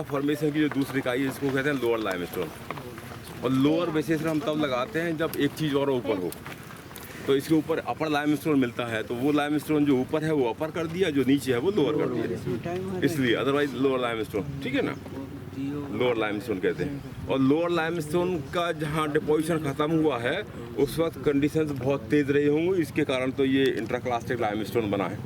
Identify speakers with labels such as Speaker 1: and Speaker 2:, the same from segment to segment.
Speaker 1: Formation की जो दूसरी इकाई है इसको कहते हैं लोअर लाइमस्टोन। और लोअर बेसिस हम तब लगाते हैं जब एक चीज़ और ऊपर हो। तो इसके ऊपर अपर लाइमस्टोन मिलता है, तो वो लाइमस्टोन जो ऊपर है वो अपर कर दिया, जो नीचे है वो लोअर कर दिया, इसलिए अदरवाइज लोअर लाइमस्टोन, ठीक है ना, लोअर लाइमस्टोन कहते हैं। और लोअर लाइमस्टोन का जहाँ डिपोजिशन ख़त्म हुआ है उस वक्त कंडीशंस बहुत तेज़ रही होंगी, इसके कारण तो ये इंट्राक्लास्टिक लाइमस्टोन बना है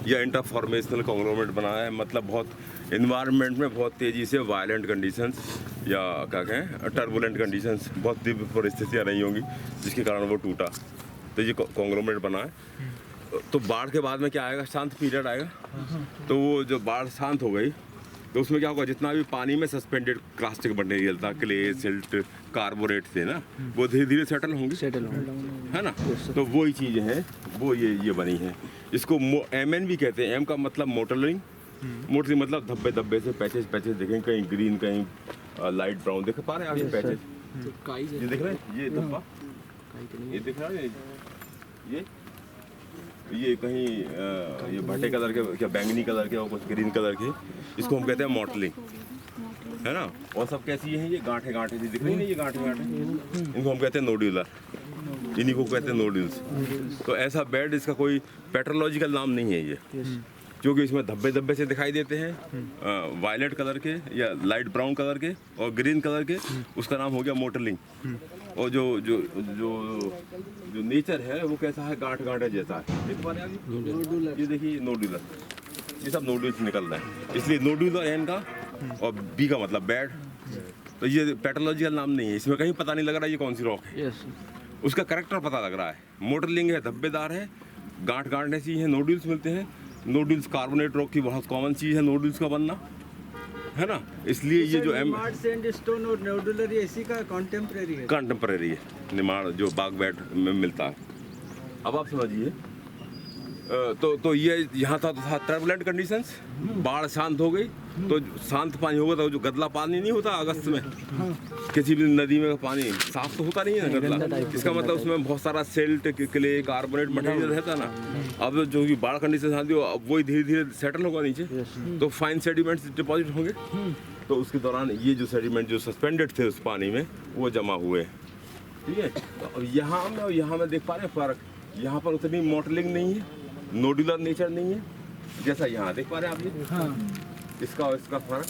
Speaker 1: या इंटरफॉर्मेशनल कॉन्ग्लोमरेट बना है। मतलब बहुत इन्वायरमेंट में बहुत तेज़ी से वायलेंट कंडीशंस या क्या कहें टर्बुलेंट कंडीशंस, बहुत तीव्र परिस्थितियाँ रही होंगी जिसके कारण वो टूटा, तो ये कॉन्ग्लोमरेट बना है। तो बाढ़ के बाद में क्या आएगा, शांत पीरियड आएगा। तो वो जो बाढ़ शांत हो गई तो उसमें क्या होगा, जितना भी पानी में सस्पेंडेड प्लास्टिक मटेरियल था, क्ले, सिल्ट, कार्बोरेट थे ना, वो धीरे धीरे सेटल होंगे, है ना। तो वही चीज़ें हैं, वो ये बनी है। इसको MN भी कहते हैं। M का मतलब मोटलिंग, मोटलिंग मतलब धब्बे धब्बे से पैचेस देखें, कहीं ग्रीन कहीं लाइट ब्राउन, देख पा रहे हैं आप ये पैचेस, ये देख रहे हैं, ये धब्बा ये दिख रहा है, ये कहीं ये भट्टे कलर के, क्या बैंगनी कलर के और कुछ ग्रीन कलर के, इसको हम कहते हैं मॉटलिंग, है ना। और सब कैसी हैं, ये गांठे गांठे सी दिख रही है, ये गांठे गांठे, इनको हम कहते हैं नोड्यूलर, इन्हीं को कहते हैं नोड्यूल्स। तो ऐसा बेड, इसका कोई पेट्रोलॉजिकल नाम नहीं है ये, क्योंकि इसमें धब्बे धब्बे से दिखाई देते हैं, वायलेट कलर के या लाइट ब्राउन कलर के और ग्रीन कलर के, उसका नाम हो गया मोटलिंग। और जो जो जो जो नेचर है वो कैसा है, गांठ गांठे जैसा है। ये देखिए नोड्यूलर, ये सब नोड्यूल्स निकल रहे हैं, इसलिए नोड्यूलर N का और B का मतलब बेड। तो ये पेट्रोलॉजिकल नाम नहीं है, इसमें कहीं पता नहीं लग रहा ये कौन सी रॉक है, उसका करेक्टर पता लग रहा है। मोटलिंग है, धब्बेदार है, गांठ गांठ ऐसी है, नोड्यूल्स मिलते हैं। नोड्यूल्स कार्बोनेट रॉक की बहुत कॉमन चीज़ है, नोड्यूल्स का बनना, है ना। इसलिए ये जो
Speaker 2: निमाड़ सैंडस्टोन और नोडुलर इसी का कंटेम्परेरी
Speaker 1: है, निमाड़ जो बागबैट में मिलता है। अब आप समझिए, तो ये यहाँ था टर्बुलेंट कंडीशंस, बाढ़ शांत हो गई तो शांत पानी होगा, तो जो गदला पानी नहीं होता अगस्त में, किसी भी नदी में पानी साफ तो होता नहीं है गदला, इसका मतलब उसमें बहुत सारा सिल्ट, क्ले, कार्बोनेट मटेरियल रहता ना। अब जो कि बाढ़ कंडीशन आती है अब वही धीरे धीरे सेटल होगा नीचे, तो फाइन सेडिमेंट्स डिपॉजिट होंगे। तो उसके दौरान ये जो सेडिमेंट जो सस्पेंडेड थे उस पानी में वो जमा हुए, ठीक है। तो यहाँ में देख पा रहे हैं फ़र्क, यहाँ पर उतनी मॉटलिंग नहीं है, नोडुलर नेचर नहीं है जैसा यहाँ देख पा रहे हैं आप ये। हाँ। इसका और इसका फर्क,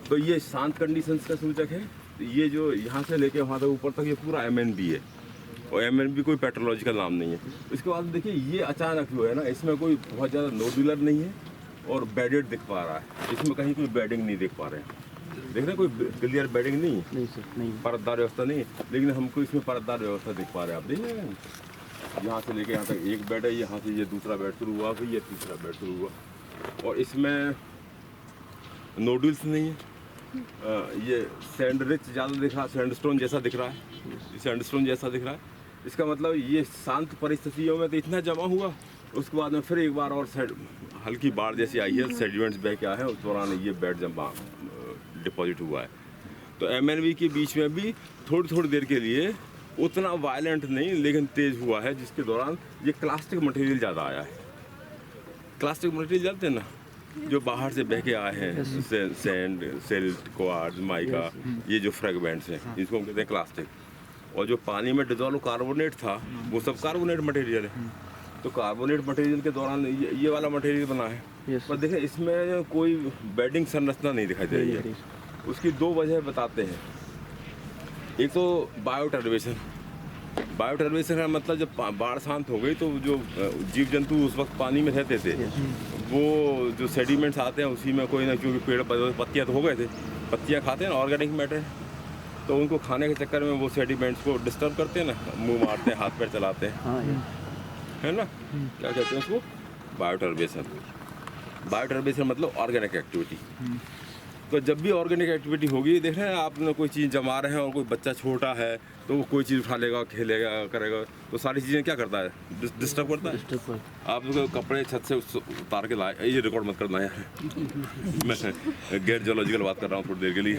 Speaker 1: तो ये शांत कंडीशंस का सूचक है। तो ये जो यहाँ से लेके वहाँ तक ऊपर तक ये पूरा MNB है, और MNB कोई पेट्रोलॉजिकल नाम नहीं है। इसके बाद देखिए ये अचानक जो है ना, इसमें कोई बहुत ज़्यादा नोडुलर नहीं है और बेडेड दिख पा रहा है, इसमें कहीं कोई बेडिंग नहीं देख पा रहे हैं। देख रहे हैं कोई क्लियर बेडिंग नहीं है, नहीं परतदार व्यवस्था नहीं है, लेकिन हमको इसमें परतदार व्यवस्था दिख पा रहे हैं। आप देखिए यहाँ से लेके यहाँ तक एक बेड है, यहाँ से ये दूसरा बेड शुरू हुआ, फिर ये तीसरा बेड शुरू हुआ, और इसमें नोडुल्स नहीं है। ये सैंड रिच ज़्यादा दिख रहा है, सैंडस्टोन जैसा दिख रहा है, सैंडस्टोन जैसा दिख रहा है। इसका मतलब ये शांत परिस्थितियों में तो इतना जमा हुआ, उसके बाद में फिर एक बार और हल्की बाढ़ जैसी आई है, सेडिमेंट्स बह के आए हैं, उस दौरान ये बेड जमा डिपॉजिट हुआ है। तो MNB के बीच में भी थोड़ी देर के लिए उतना वायलेंट नहीं लेकिन तेज़ हुआ है, जिसके दौरान ये क्लास्टिक मटेरियल ज़्यादा आया है। क्लास्टिक मटेरियल जानते हैं ना, जो बाहर से बह के आए हैं, सैंड, सिल्ट, क्वार्ट्ज, माइका, ये जो फ्रेगमेंट्स हैं इसको हम कहते हैं क्लास्टिक। और जो पानी में डिजॉल्व कार्बोनेट था वो सब कार्बोनेट मटेरियल है। तो कार्बोनेट मटेरियल के दौरान ये वाला मटेरियल बना है। पर देखें इसमें कोई बेडिंग संरचना नहीं दिखाई दे रही है। उसकी दो वजह बताते हैं। एक तो बायोटर्बेशन का मतलब जब बाढ़ शांत हो गई तो जो जीव जंतु उस वक्त पानी में रहते थे वो जो सेडिमेंट्स आते हैं उसी में कोई ना, क्योंकि पेड़ पत्तियाँ तो हो गए थे, पत्तियाँ खाते हैं ना, ऑर्गेनिक मैटर, तो उनको खाने के चक्कर में वो सेडिमेंट्स को डिस्टर्ब करते हैं ना, मुंह मारते हैं, हाथ पैर चलाते हैं, है ना। क्या कहते हैं उसको, बायोटर्बेशन मतलब ऑर्गेनिक एक्टिविटी। तो जब भी ऑर्गेनिक एक्टिविटी होगी, देख रहे हैं आपने कोई चीज़ जमा रहे हैं और कोई बच्चा छोटा है तो वो कोई चीज़ उठा लेगा, खेलेगा, करेगा, तो सारी चीज़ें क्या करता है, डिस्टर्ब करता है। आप लोग कपड़े छत से उतार के लाए, ये रिकॉर्ड मत करना यार मैं गैर जियोलॉजिकल बात कर रहा हूँ थोड़ी देर के लिए,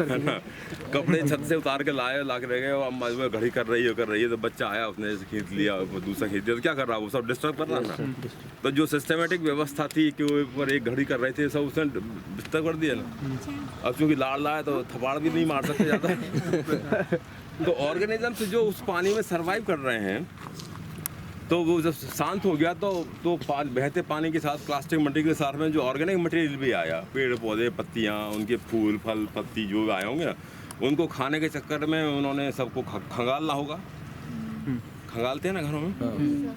Speaker 1: है ना। कपड़े छत से उतार के ला के रह गए, और अम्मा जो घड़ी कर रही है, तो बच्चा आया, उसने ऐसे खींच लिया, दूसरा खींच दिया, तो क्या कर रहा है वो, सब डिस्टर्ब कर रहा है ना। तो जो सिस्टमेटिक व्यवस्था थी कि वो ऊपर एक घड़ी कर रहे थे, सब उसने डिस्टर्ब कर दिया ना। अब चूंकि लाड़ है तो थप्पड़ भी नहीं मार सकते ज़्यादा तो ऑर्गेनिजम्स जो उस पानी में सरवाइव कर रहे हैं, तो वो जब शांत हो गया तो बहते पानी के साथ प्लास्टिक मटेरियल के साथ में जो ऑर्गेनिक मटेरियल भी आया, पेड़ पौधे, पत्तियाँ, उनके फूल फल पत्ती जो आए होंगे ना, उनको खाने के चक्कर में उन्होंने सबको खंगालना होगा। खंगालते हैं ना घरों में,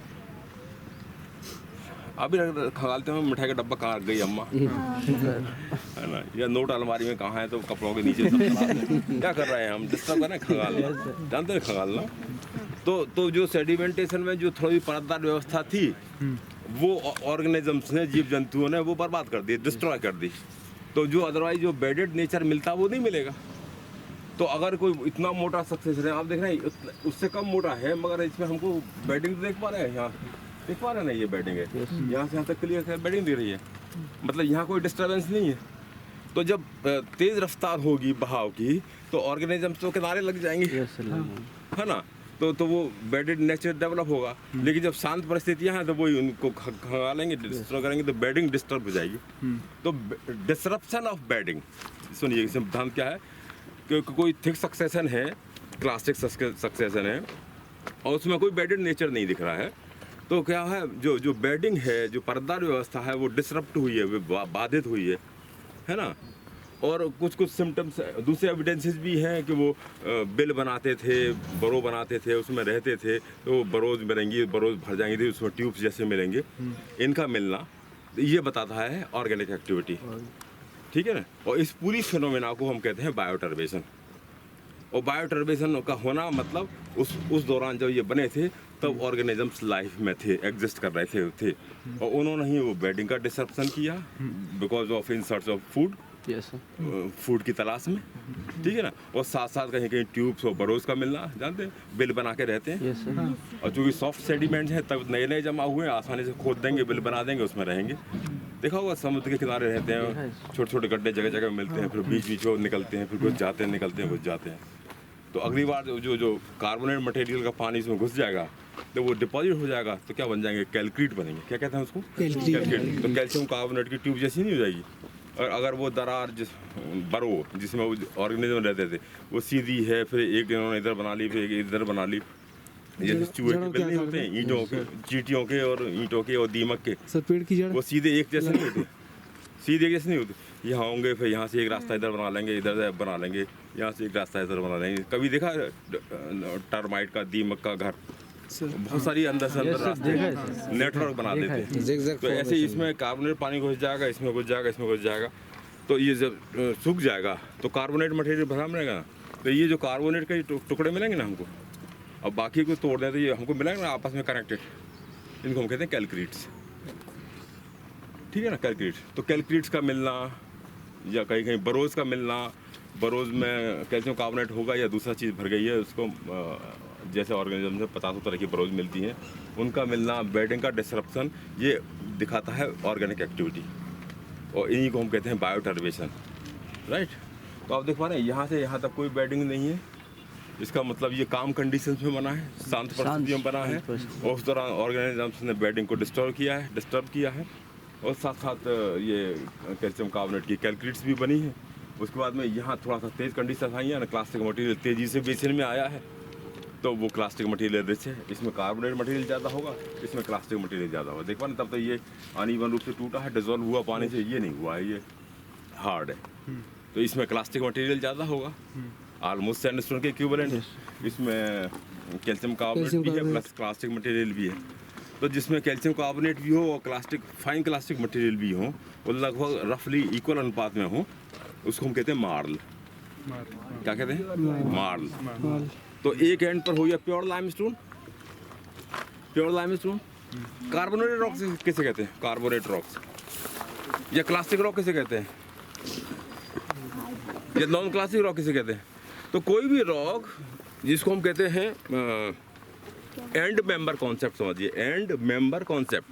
Speaker 1: अभी खंगालते हैं, मिठाई का डब्बा कहाँ गई अम्मा, है ना, या नोट अलमारी में कहाँ है, तो कपड़ों के नीचे सब क्या कर रहे हैं हम, डिस्टर्ब कर रहे हैं, खंगालना, जानते हैं खंगालना। तो जो सेडिमेंटेशन में जो थोड़ी परतदार व्यवस्था थी, वो ऑर्गेनिजम्स ने, जीव जंतुओं ने वो बर्बाद कर दी, डिस्ट्रॉय कर दी। तो जो अदरवाइज जो बेडेड नेचर मिलता वो नहीं मिलेगा। तो अगर कोई इतना मोटा सक्सेस है, आप देख रहे हैं उससे कम मोटा है, मगर इसमें हमको बेडिंग देख पा रहे हैं, यहाँ देख पा रहे हैं ना, ये बेडिंग है, यहाँ से यहाँ तक क्लियर बेडिंग दे रही है, मतलब यहाँ कोई डिस्टर्बेंस नहीं है। तो जब तेज रफ्तार होगी बहाव की, तो ऑर्गेनिजम्स तो किनारे लग जाएंगे, है ना, तो वो बेडेड नेचर डेवलप होगा। लेकिन जब शांत परिस्थितियाँ हैं, तो वही उनको खंगालेंगे, डिस्टर्ब करेंगे, तो बेडिंग डिस्टर्ब हो जाएगी। तो डिसरप्शन ऑफ बेडिंग, सुनिए इसमें सिद्धांत क्या है कि कोई थिक सक्सेशन है, क्लासिक सक्सेशन है, और उसमें कोई बेडेड नेचर नहीं दिख रहा है, तो क्या है, जो बेडिंग है, जो परतदार व्यवस्था है, वो डिसरप्ट हुई है, वो बाधित हुई है ना। और कुछ सिम्टम्स, दूसरे एविडेंसेस भी हैं कि वो बिल बनाते थे, बरो बनाते थे, उसमें रहते थे, तो बरोज मिलेंगी, बरोज भर जाएंगी, उसमें ट्यूब्स जैसे मिलेंगे, इनका मिलना ये बताता है ऑर्गेनिक एक्टिविटी, ठीक है ना। और इस पूरी फिनोमेना को हम कहते हैं बायोटर्बेशन। और बायोटर्बेशन का होना मतलब उस दौरान जब ये बने थे, तब ऑर्गेनिजम्स लाइफ में थे, एग्जिस्ट कर रहे थे, और उन्होंने ही वो बेडिंग का डिसरप्शन किया because of in search of food, food की तलाश में, ठीक है ना। और साथ साथ कहीं कहीं ट्यूब्स और बरोज का मिलना, जानते हैं, बिल बना के रहते हैं। और चूँकि सॉफ्ट सेडिमेंट्स हैं, तब नए नए जमा हुए हैं, आसानी से खोद देंगे, बिल बना देंगे, उसमें रहेंगे। देखा होगा समुद्र के किनारे रहते हैं, छोटे छोटे गड्ढे जगह जगह मिलते हैं, फिर बीच बीच में निकलते हैं, फिर घुस जाते हैं, निकलते हैं, घुस जाते हैं। तो अगली बार जो कार्बोनेट मटेरियल का पानी इसमें घुस जाएगा, तो वो डिपॉजिट हो जाएगा, तो क्या बन जाएंगे, कैलक्रीट बनेंगे। क्या कहते हैं उसको, कैलक्रीट। तो कैल्शियम कार्बोनेट की ट्यूब जैसी नहीं हो जाएगी। और अगर वो दरार बरो जिसमें वो ऑर्गेनिज्म रहते थे, वो सीधी है, फिर एक इन्होंने इधर बना ली, फिर एक इधर बना ली, जैसे चूहे के बिल नहीं होते हैं, ईंटों के, चींटियों के और ईंटों के और दीमक के,
Speaker 3: पेड़ की जड़
Speaker 1: वो सीधे एक जैसे नहीं होते, सीधे एक जैसे नहीं होते। यहाँ होंगे, फिर यहाँ से एक रास्ता इधर बना लेंगे, इधर बना लेंगे, यहाँ से एक रास्ता इधर बना लेंगे। कभी देखा टर्माइट का, दीमक का घर, बहुत सारी अंदर से अंदर रास्ते नेटवर्क बना देते हैं। तो ऐसे इसमें कार्बोनेट पानी घुस जाएगा, इसमें घुस जाएगा, इसमें घुस जाएगा, तो ये जब सूख जाएगा तो कार्बोनेट मटेरियल भरा मिलेगा ना। तो ये जो कार्बोनेट के टुकड़े मिलेंगे ना हमको, अब बाकी को तोड़ दें तो ये हमको मिलेगा ना आपस में कनेक्टेड, इनको हम कहते हैं कैलक्रीट्स, ठीक है ना, कैलक्रीट्स। तो कैलक्रीट्स का मिलना या कहीं कहीं बरोज का मिलना, बरोज में कैल्शियम कार्बोनेट होगा या दूसरा चीज़ भर गई है, उसको जैसे ऑर्गेनिज्म से 50 तरह की बरोज मिलती हैं, उनका मिलना, बेडिंग का डिसरप्शन, ये दिखाता है ऑर्गेनिक एक्टिविटी, और इन्हीं को हम कहते हैं बायोटर्बेशन, राइट। तो आप देख पा रहे हैं, यहाँ से यहाँ तक कोई बेडिंग नहीं है, इसका मतलब ये काम कंडीशंस में बना है, शांत परिस्थितियों में बना है, और उस दौरान ऑर्गेनिजम्स ने बेडिंग को डिस्टर्ब किया है, और साथ साथ ये कैल्शियम कार्बोनेट की कैलक्रीट्स भी बनी है। उसके बाद में यहाँ थोड़ा सा तेज कंडीशन आई है ना, क्लास्टिक मटेरियल तेज़ी से बेचने में आया है, तो वो क्लास्टिक मटेरियल रिच है, इसमें कार्बोनेट मटेरियल ज़्यादा होगा, इसमें क्लास्टिक मटेरियल ज़्यादा होगा। देख पा तब तो ये अनइवन रूप से टूटा है, डिजोल्व हुआ पानी से, ये नहीं हुआ है, ये हार्ड है, तो इसमें क्लास्टिक मटेरियल ज़्यादा होगा, ऑलमोस्ट सैंडस्टोन के इक्विवेलेंट है। इसमें कैल्शियम कार्बोनेट भी है प्लस क्लास्टिक मटेरियल भी है। तो जिसमें कैल्शियम कार्बोनेट भी हो और फाइन क्लास्टिक मटेरियल भी हो, वो लगभग रफली इक्वल अनुपात में हो, उसको हम कहते हैं मार्ल। क्या कहते हैं, मार्ल। तो एक एंड पर हो गया प्योर लाइमस्टोन, कार्बोनेटेड रॉक किसे कहते हैं, कार्बोनेट रॉक्स, या क्लासिक रॉक किसे कहते हैं, या नॉन क्लासिक रॉक किसे कहते हैं। तो कोई भी रॉक जिसको हम कहते हैं एंड मेंबर कॉन्सेप्ट, समझिए and member concept,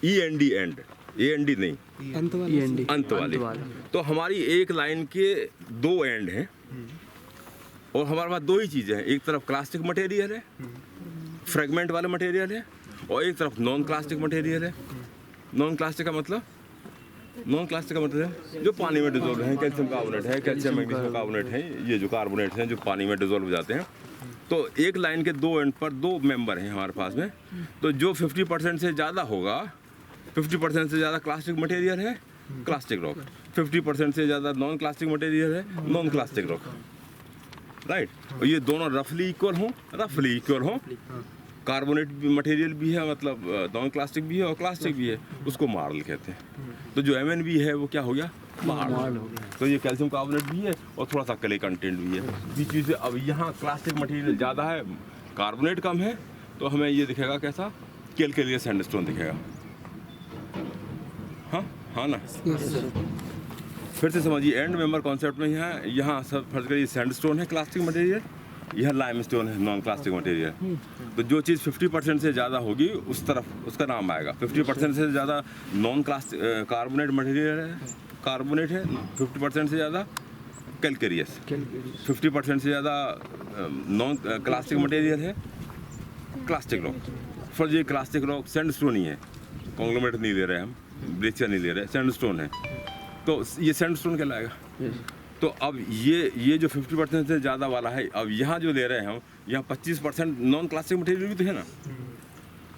Speaker 1: END and, AND नहीं, अंत वाले। तो हमारी एक लाइन के 2 एंड हैं और हमारे पास 2 ही चीज़ें हैं, एक तरफ क्लास्टिक मटेरियल है, फ्रेगमेंट वाला मटेरियल है, और एक तरफ नॉन क्लास्टिक मटेरियल है। नॉन क्लास्टिक का मतलब, नॉन क्लास्टिक का मतलब जो पानी में डिजोल्व है, कैल्शियम कार्बोनेट है, कैल्शियम मैग्नीशियम कार्बोनेट है, ये जो कार्बोनेट हैं जो पानी में डिजोल्व हो जाते हैं। तो एक लाइन के 2 एंड पर 2 मेंबर हैं हमारे पास में। तो जो 50% से ज़्यादा होगा, 50% से ज़्यादा क्लास्टिक मटेरियल है, क्लास्टिक रॉक, 50% से ज़्यादा नॉन क्लास्टिक मटेरियल है, नॉन क्लास्टिक रॉक, राइट। और ये दोनों रफली इक्वल हों, कार्बोनेट मटेरियल भी है, मतलब नॉन क्लास्टिक भी है और क्लास्टिक भी है, उसको मार्ल कहते हैं। तो जो MnB है वो क्या हो गया, मार्ल। तो ये कैल्शियम कार्बोनेट भी है और थोड़ा सा क्ले कंटेंट भी है बीच बीच से। अब यहाँ क्लास्टिक मटेरियल ज़्यादा है, कार्बोनेट कम है, तो हमें ये दिखेगा कैसा, कैलकेरियस सैंडस्टोन दिखेगा। हाँ ना, फिर से समझिए एंड मेंबर कॉन्सेप्ट में यहाँ सब फर्ज करिए सैंडस्टोन है क्लास्टिक मटेरियल, यह लाइमस्टोन है नॉन क्लास्टिक मटेरियल। तो जो चीज़ 50% से ज़्यादा होगी उस तरफ उसका नाम आएगा। 50% से ज़्यादा नॉन क्लास्टिक कार्बोनेट मटेरियल है, कार्बोनेट है, 50% से ज़्यादा कैलकेरियस, 50% से ज़्यादा नॉन क्लास्टिक मटेरियल है, क्लास्टिक रॉक। फर्ज ये क्लास्टिक रॉक सैंडस्टोन ही है, कॉन्ग्लोमेरेट नहीं ले रहे हम, ब्रेचियर नहीं ले रहे, सैंडस्टोन है, तो ये सैंडस्टोन कहलाएगा। तो अब ये जो 50% से ज़्यादा वाला है, अब यहाँ जो ले रहे हैं हम, यहाँ 25% नॉन क्लास्टिक मटेरियल भी तो है ना।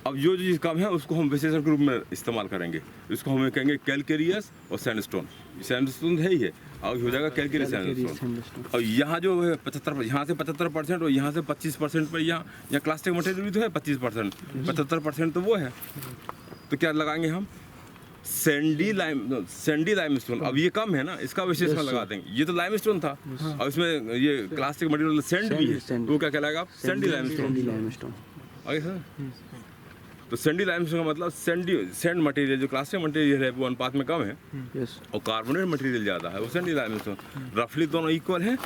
Speaker 1: अब जो चीज़ कम है उसको हम विशेषण के रूप में इस्तेमाल करेंगे, इसको हमें कहेंगे कैलकेरियस और सैंडस्टोन। सैंडस्टोन है ही है, अब हो जाएगा कैलकेरियस सैंडस्टोन। और यहाँ जो है 75, यहाँ से 75% और यहाँ से 25% पर, यहाँ क्लास्टिक मटेरियल भी तो है 25%, 75% तो वो है। तो क्या लगाएंगे हम, सैंडी लाइमस्टोन। अब ये कम है ना, इसका विशेषण लगा देंगे। ये तो लाइमस्टोन था, और इसमें ये क्लास्टिक मटेरियल सैंड भी है, तो क्या कहलाएगा, सैंडी लाइमस्टोन। आगे सर, तो सैंडी लाइमस्टोन का मतलब सैंड मटेरियल जो क्लास्टिक मटेरियल है वो अनुपात में कम है, और कार्बोनेट मटेरियल ज़्यादा है, वो सैंडी लाइमस्टोन। रफली दोनों इक्वल है,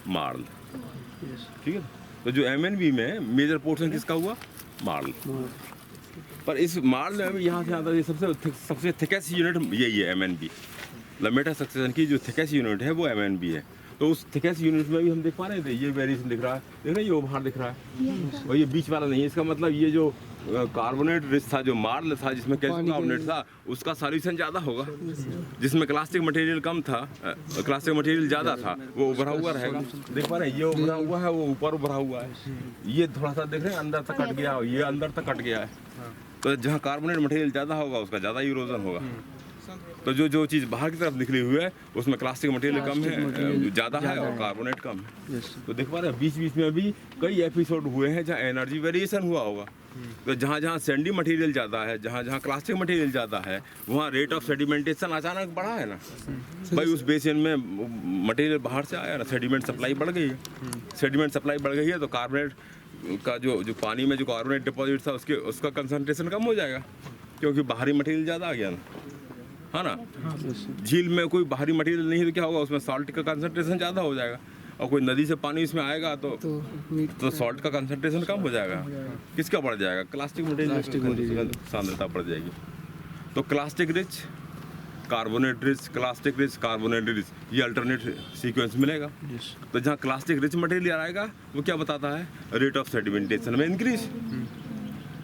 Speaker 1: मार्ल, ठीक है। तो जो MnB में मेजर पोर्शन किसका हुआ, मार्ल। पर इस मार्ल में यहाँ से आता है सबसे थिकेस्ट यूनिट यही है, MnB। मेटा सक्सेशन की जो थिकेस्ट यूनिट है वो MnB है। तो उस थिकेस्ट यूनिट में भी हम देख पा रहे थे, ये वेरिएशन दिख रहा है, देख रहे हैं, ये बाहर दिख रहा है, और ये बीच वाला नहीं है। इसका मतलब ये जो कार्बोनेट रिच था, जो मार्ल था जिसमें कैल्शियम कार्बोनेट था, उसका सॉल्यूशन ज़्यादा होगा। जिसमें क्लास्टिक मटेरियल कम था, क्लास्टिक मटेरियल ज़्यादा था, वो उभरा हुआ रहेगा। देख पा रहे हैं, ये उभरा हुआ है, वो ऊपर उभरा हुआ है, ये थोड़ा सा देख रहे हैं अंदर तक कट गया, ये अंदर तक कट गया है। तो जहाँ कार्बोनेट मटेरियल ज़्यादा होगा उसका ज़्यादा इरोजन होगा। तो जो चीज़ बाहर की तरफ निकली हुई है उसमें क्लास्टिक मटेरियल कम है, ज़्यादा है, और कार्बोनेट कम है। तो देख पा रहे हैं, बीच बीच में भी कई एपिसोड हुए हैं जहाँ एनर्जी वेरिएशन हुआ होगा। तो जहाँ जहाँ सैंडी मटेरियल ज़्यादा है, जहाँ जहाँ क्लास्टिक मटेरियल ज़्यादा है, वहाँ रेट ऑफ सेडिमेंटेशन अचानक बढ़ा है ना भाई। उस बेसिन में मटेरियल बाहर से आया ना, सेडिमेंट सप्लाई बढ़ गई है, सेडिमेंट सप्लाई बढ़ गई है, तो कार्बोनेट का जो पानी में जो कार्बोनेट डिपॉजिट था उसका कंसंट्रेशन कम हो जाएगा, क्योंकि बाहरी मटेरियल ज़्यादा आ गया ना, है ना। झील में कोई बाहरी मटेरियल नहीं है तो क्या होगा, उसमें सॉल्ट का कंसंट्रेशन ज़्यादा हो जाएगा, और कोई नदी से पानी इसमें आएगा तो सॉल्ट का कंसंट्रेशन कम हो जाएगा। किसका बढ़ जाएगा, क्लास्टिक मटेरियल सांद्रता बढ़ जाएगी। तो clastic rich, carbonate rich, clastic rich, carbonate rich, ये अल्टरनेट सीक्वेंस मिलेगा। तो जहाँ क्लास्टिक रिच मटेरियल आएगा वो क्या बताता है, रेट ऑफ सेडिमेंटेशन में इंक्रीज,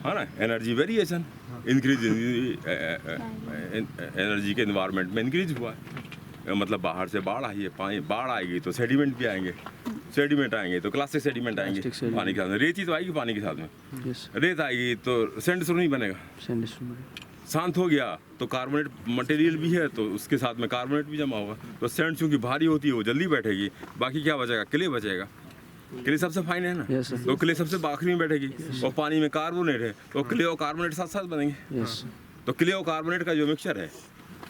Speaker 1: है ना, एनर्जी वेरिएशन इंक्रीज, एनर्जी के एनवायरनमेंट में इंक्रीज हुआ है। मतलब बाहर से बाढ़ आई है, बाढ़ आएगी तो सेडिमेंट भी आएंगे, सेडिमेंट आएंगे तो क्लास्टिक सेडिमेंट आएंगे, पानी के साथ में रेत तो आएगी, पानी के साथ में रेत आएगी तो सैंडस्टोन नहीं बनेगा। शांत हो गया तो कार्बोनेट मटेरियल भी है, तो उसके साथ में कार्बोनेट भी जमा होगा, तो सैंड चूँकि भारी होती है वो जल्दी बैठेगी। बाकी क्या बचेगा, क्ले बचेगा, क्ले सबसे फाइन है ना, तो क्ले सबसे आखिरी में बैठेगी, और पानी में कार्बोनेट है तो क्ले और कार्बोनेट साथ साथ बनेंगे। तो क्ले और कार्बोनेट का जो मिक्सचर है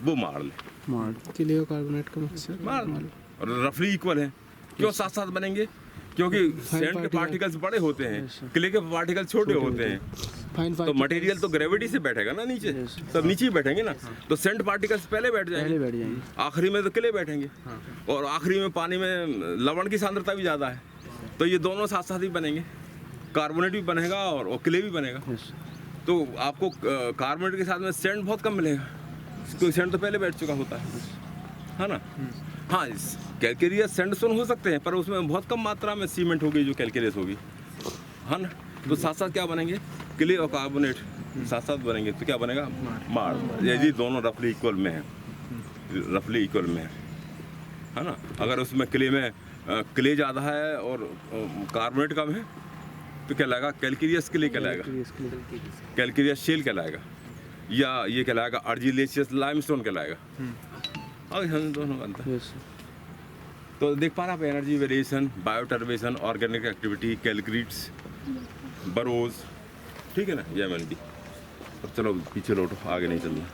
Speaker 1: वो मार्ल है,
Speaker 2: क्ले और कार्बोनेट का मिक्सचर
Speaker 1: मार्ल, और रफली इक्वल है। क्यों साथ साथ बनेंगे, क्योंकि सैंड के पार्टिकल्स बड़े होते हैं, क्ले के पार्टिकल्स छोटे होते हैं।
Speaker 3: फाइन
Speaker 1: तो मटेरियल तो ग्रेविटी से बैठेगा ना नीचे, सब नीचे ही बैठेंगे ना, तो सेंट पार्टिकल्स पहले बैठ
Speaker 3: पहले
Speaker 1: जाएंगे,
Speaker 3: बैठ जाएंगे।
Speaker 1: आखिरी में तो किले बैठेंगे, और आखिरी में पानी में लवण की सांद्रता भी ज़्यादा है, तो ये दोनों साथ साथ ही बनेंगे, कार्बोनेट भी बनेगा और क्ले भी बनेगा।
Speaker 3: यस
Speaker 1: तो आपको कार्बोनेट के साथ में सेंट बहुत कम मिलेगा, कोई सेंट तो पहले बैठ चुका होता है ना। हाँ, कैलकेरियस सैंडस्टोन हो सकते हैं, पर उसमें बहुत कम मात्रा में सीमेंट होगी जो कैलकेरियस होगी, है ना। तो साथ साथ क्या बनेंगे, क्ले और कार्बोनेट साथ साथ बनेंगे, तो क्या बनेगा, मार्ल। यदि दोनों रफली इक्वल में है, रफली इक्वल में है ना। अगर उसमें क्ले में क्ले ज़्यादा है और कार्बोनेट कम है तो क्या कहलाएगा, कैलकेरियस क्ले कहलाएगा, कैलकेरियस शेल कहलाएगा, या ये कहलाएगा अर्जिलेशियस लाइमस्टोन कहलाएगा। और हम दोनों बनता है।
Speaker 3: यस
Speaker 1: तो देख पा रहा आप, एनर्जी वेरिएशन, बायोटर्बेशन, ऑर्गेनिक एक्टिविटी, कैलक्रीट्स, बरोज, ठीक है ना, ये मैंने दी। अब चलो पीछे लौटो, आगे नहीं चलना।